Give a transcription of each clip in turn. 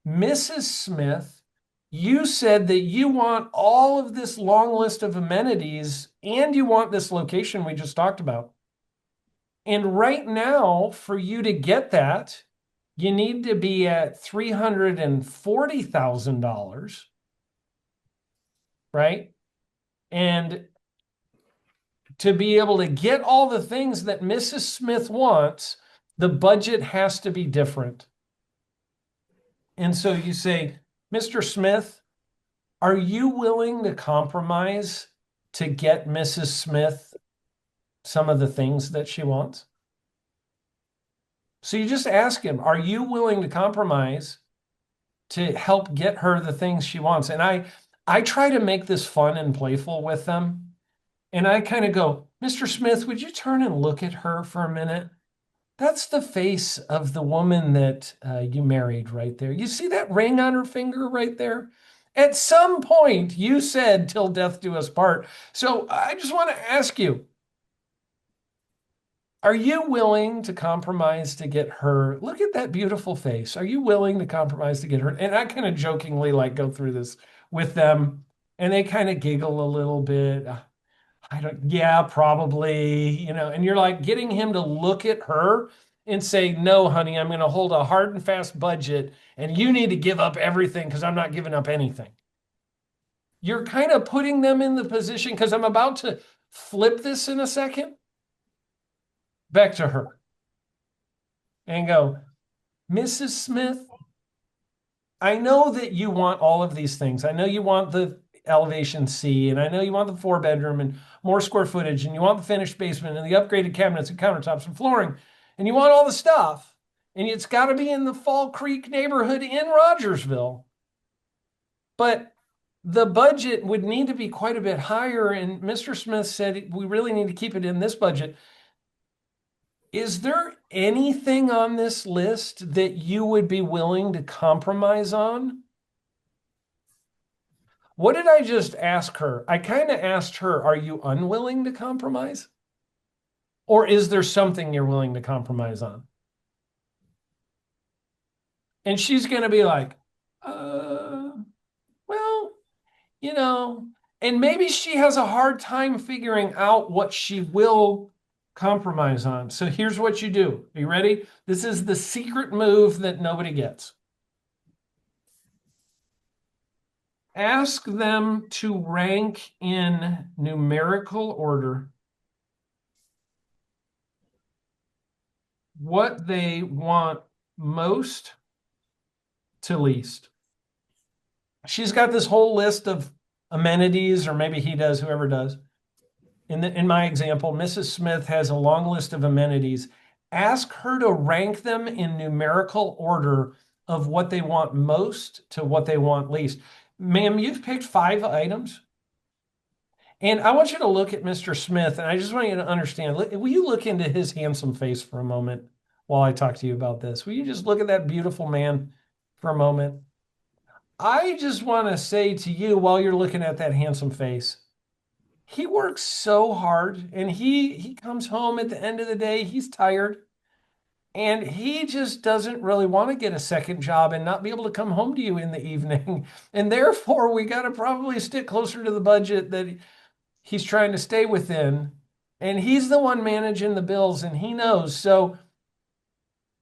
Mrs. Smith, you said that you want all of this long list of amenities and you want this location we just talked about. And right now, for you to get that, you need to be at $340,000, right? And to be able to get all the things that Mrs. Smith wants, the budget has to be different. And so you say, Mr. Smith, are you willing to compromise to get Mrs. Smith some of the things that she wants? So you just ask him, are you willing to compromise to help get her the things she wants? And I try to make this fun and playful with them. And I kind of go, Mr. Smith, would you turn and look at her for a minute? That's the face of the woman that you married right there. You see that ring on her finger right there? At some point, you said, till death do us part. So I just want to ask you, are you willing to compromise to get her? Look at that beautiful face. Are you willing to compromise to get her? And I kind of jokingly like go through this with them, and they kind of giggle a little bit. I don't, yeah, probably, and you're like getting him to look at her and say, no, honey, I'm going to hold a hard and fast budget, and you need to give up everything because I'm not giving up anything. You're kind of putting them in the position because I'm about to flip this in a second back to her and go, Mrs. Smith, I know that you want all of these things. I know you want the elevation C, and I know you want the 4 bedroom and more square footage, and you want the finished basement and the upgraded cabinets and countertops and flooring, and you want all the stuff. And it's got to be in the Fall Creek neighborhood in Rogersville. But the budget would need to be quite a bit higher. And Mr. Smith said, we really need to keep it in this budget. Is there anything on this list that you would be willing to compromise on? What did I just ask her? I kind of asked her, are you unwilling to compromise? Or is there something you're willing to compromise on? And she's going to be like, well, you know, and maybe she has a hard time figuring out what she will compromise on. So here's what you do. Are you ready? This is the secret move that nobody gets. Ask them to rank in numerical order what they want most to least. She's got this whole list of amenities, or maybe he does, whoever does. In my example, Mrs. Smith has a long list of amenities. Ask her to rank them in numerical order of what they want most to what they want least. Ma'am, you've picked 5 items. And I want you to look at Mr. Smith, and I just want you to understand. Will you look into his handsome face for a moment while I talk to you about this? Will you just look at that beautiful man for a moment? I just want to say to you while you're looking at that handsome face, he works so hard, and he comes home at the end of the day, he's tired, and he just doesn't really want to get a second job and not be able to come home to you in the evening. And therefore, we got to probably stick closer to the budget that he's trying to stay within. And he's the one managing the bills, and he knows. So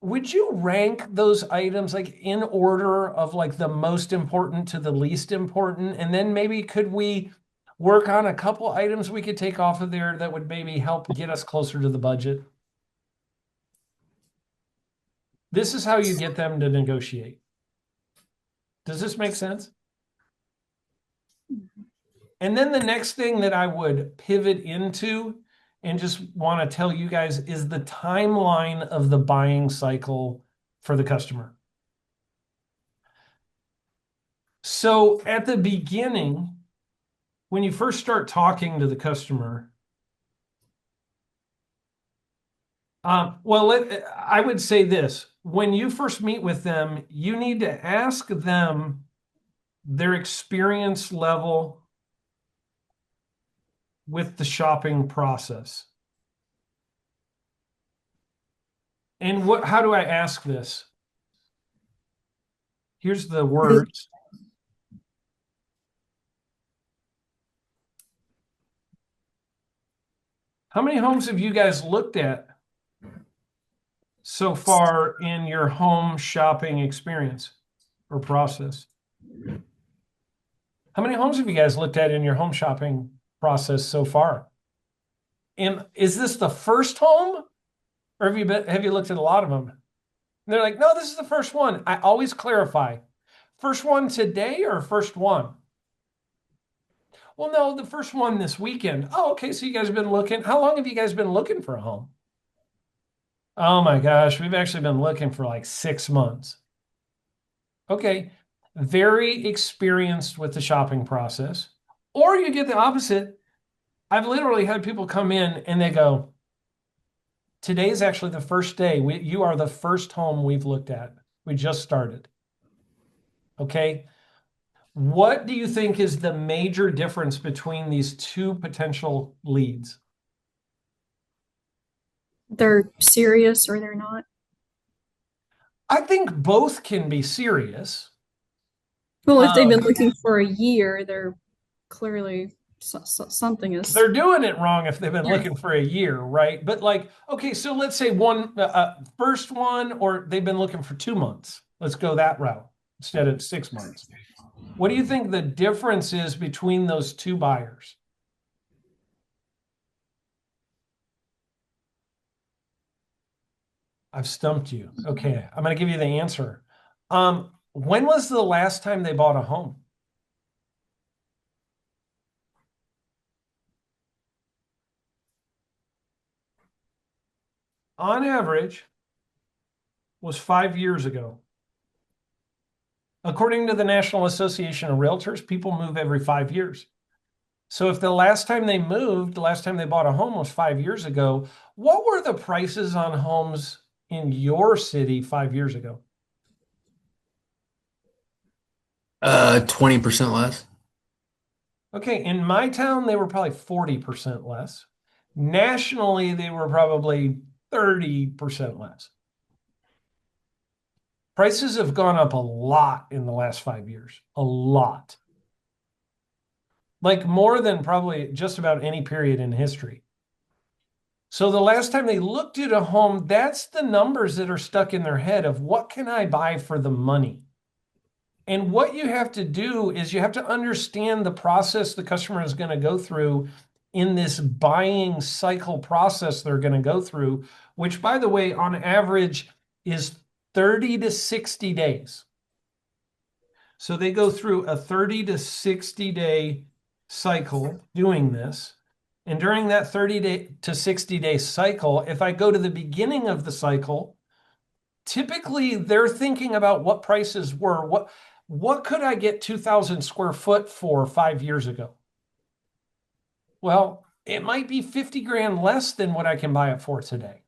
would you rank those items like in order of like the most important to the least important? And then maybe could we work on a couple items we could take off of there that would maybe help get us closer to the budget? This is how you get them to negotiate. Does this make sense? And then the next thing that I would pivot into and just want to tell you guys is the timeline of the buying cycle for the customer. So at the beginning, when you first start talking to the customer, I would say this. When you first meet with them, you need to ask them their experience level with the shopping process. And how do I ask this? Here's the words. How many homes have you guys looked at so far in your home shopping experience or process? How many homes have you guys looked at in your home shopping process so far? And is this the first home, or have you looked at a lot of them? And they're like, no, this is the first one. I always clarify, first one today or first one? Well, no, the first one this weekend. Oh, okay. So you guys have been looking. How long have you guys been looking for a home? Oh my gosh, we've actually been looking for like 6 months. Okay. Very experienced with the shopping process. Or you get the opposite. I've literally had people come in and they go, today is actually the first day. You are the first home we've looked at. We just started. Okay. What do you think is the major difference between these two potential leads? They're serious or they're not. I think both can be serious. Well, if they've been Um, looking for a year, they're clearly something is. they're doing it wrong if they've been Yeah. looking for a year, right? But like, okay, so let's say first one, or they've been looking for 2 months. Let's go that route instead of 6 months. What do you think the difference is between those two buyers? I've stumped you. Okay, I'm going to give you the answer. When was the last time they bought a home? On average, was 5 years ago. According to the National Association of Realtors, people move every 5 years. So if the last time they moved, the last time they bought a home was 5 years ago, what were the prices on homes in your city 5 years ago? 20% less. Okay, in my town, they were probably 40% less. Nationally, they were probably 30% less. Prices have gone up a lot in the last 5 years, a lot. Like more than probably just about any period in history. So the last time they looked at a home, that's the numbers that are stuck in their head of what can I buy for the money? And what you have to do is you have to understand the process the customer is going to go through in this buying cycle process they're going to go through, which, by the way, on average is 30 to 60 days. So they go through a 30 to 60 day cycle doing this. And during that 30 to 60 day cycle, if I go to the beginning of the cycle, typically they're thinking about what prices were. What could I get 2,000 square foot for 5 years ago? Well, it might be 50 grand less than what I can buy it for today.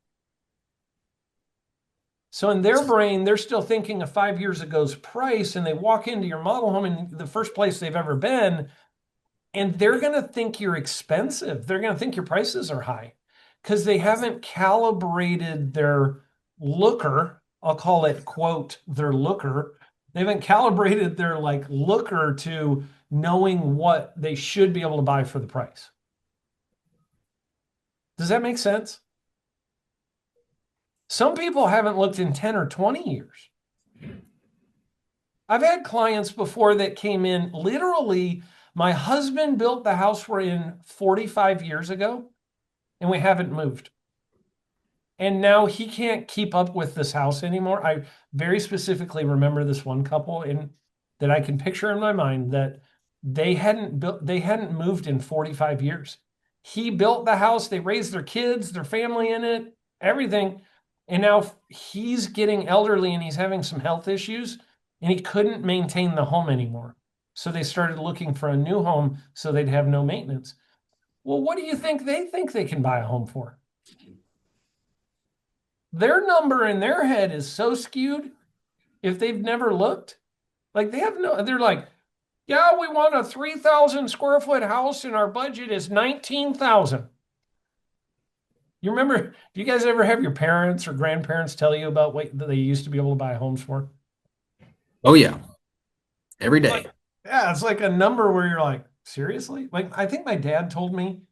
So in their brain, they're still thinking of 5 years ago's price, and they walk into your model home in the first place they've ever been, and they're going to think you're expensive. They're going to think your prices are high because they haven't calibrated their looker. I'll call it, quote, their looker. They haven't calibrated their like looker to knowing what they should be able to buy for the price. Does that make sense? Some people haven't looked in 10 or 20 years. I've had clients before that came in literally, my husband built the house we're in 45 years ago, and we haven't moved. And now he can't keep up with this house anymore. I very specifically remember this one couple in that I can picture in my mind that they hadn't moved in 45 years. He built the house, they raised their kids, their family in it, everything. And now he's getting elderly and he's having some health issues and he couldn't maintain the home anymore. So they started looking for a new home so they'd have no maintenance. Well, what do you think they can buy a home for? Their number in their head is so skewed if they've never looked. Like they're like, yeah, we want a 3,000 square foot house and our budget is 19,000. You remember, do you guys ever have your parents or grandparents tell you about what they used to be able to buy homes for? Oh yeah, every day. Like, yeah, it's like a number where you're like, seriously? Like, I think my dad told me